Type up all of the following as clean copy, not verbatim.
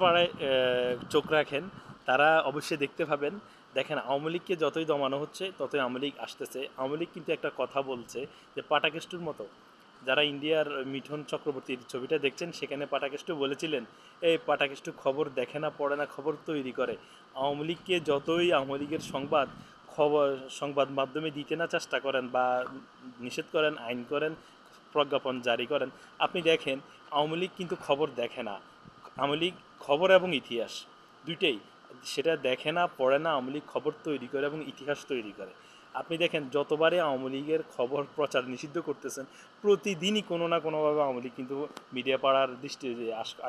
পাড়ায় চোখ রাখেন তারা অবশ্যই দেখতে পাবেন। দেখেন আওয়ামী লীগকে যতই দমানো হচ্ছে ততই আওয়ামী লীগ আসতেছে। আওয়ামী লীগ কিন্তু একটা কথা বলছে যে পাটাকেষ্টুর মতো, যারা ইন্ডিয়ার মিঠুন চক্রবর্তীর ছবিটা দেখছেন সেখানে পাটাকেষ্টু বলেছিলেন এই পাটাকেষ্টু খবর দেখে না পড়ে না খবর তৈরি করে। আওয়ামী লীগকে যতই আওয়ামী লীগের খবর সংবাদ মাধ্যমে দিতে না চেষ্টা করেন বা নিষেধ করেন, আইন করেন, প্রজ্ঞাপন জারি করেন, আপনি দেখেন আওয়ামী লীগ কিন্তু খবর দেখে না। আওয়ামী লীগ খবর এবং ইতিহাস দুইটাই সেটা দেখে না পড়ে না, আওয়ামী লীগ খবর তৈরি করে এবং ইতিহাস তৈরি করে। আপনি দেখেন যতবারে আওয়ামী লীগের খবর প্রচার নিষিদ্ধ করতেছেন প্রতিদিনই কোনো না কোনোভাবে আওয়ামী লীগ কিন্তু মিডিয়া পাড়ার দৃষ্টি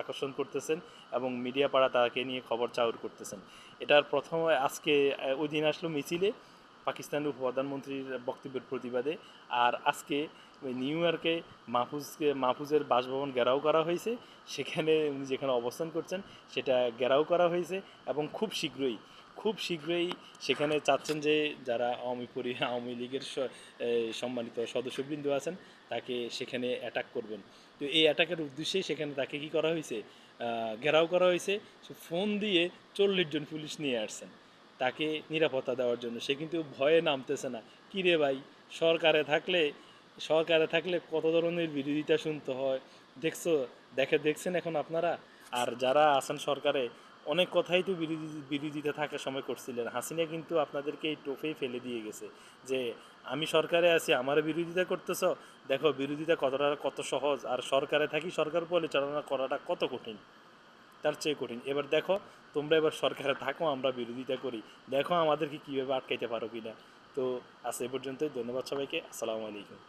আকর্ষণ করতেছেন এবং মিডিয়া পাড়া তাকে নিয়ে খবর চাউর করতেছেন। এটার প্রথম আজকে ওই দিন আসলো মিছিলে পাকিস্তানের প্রধানমন্ত্রীর বক্তব্যের প্রতিবাদে। আর আজকে ওই নিউ ইয়র্কে মাহফুজের বাসভবন ঘেরাও করা হয়েছে, সেখানে উনি যেখানে অবস্থান করছেন সেটা ঘেরাও করা হয়েছে এবং খুব শীঘ্রই সেখানে চাচ্ছেন যে যারা আওয়ামী লীগের সম্মানিত সদস্যবৃন্দ আছেন তাকে সেখানে অ্যাটাক করবেন। তো এই অ্যাটাকের উদ্দেশ্যেই সেখানে তাকে কি করা হয়েছে, ঘেরাও করা হয়েছে। সে ফোন দিয়ে 40 জন পুলিশ নিয়ে আসছেন তাকে নিরাপত্তা দেওয়ার জন্য। সে কিন্তু ভয়ে নামতেছে না। কী রে ভাই, সরকারে থাকলে সরকারে থাকলে কত ধরনের বিরোধিতা শুনতে হয়, দেখছো, দেখছেন এখন আপনারা। আর যারা আছেন সরকারে অনেক কথাই তো বিরোধিতা থাকার সময় করছিলেন। হাসিনা কিন্তু আপনাদেরকে এই টোপেই ফেলে দিয়ে গেছে যে আমি সরকারে আছি আমার বিরোধিতা করতেছ, দেখো বিরোধিতা কত সহজ, আর সরকারে থাকি সরকার পরিচালনা করাটা কত কঠিন, তার চেয়ে কঠিন। এবার দেখো তোমরা এবার সরকারে থাকো, আমরা বিরোধিতা করি, দেখো আমাদেরকে কীভাবে আটকাইতে পারো কিনা। তো আজ এ পর্যন্তই, ধন্যবাদ সবাইকে, আসসালামু আলাইকুম।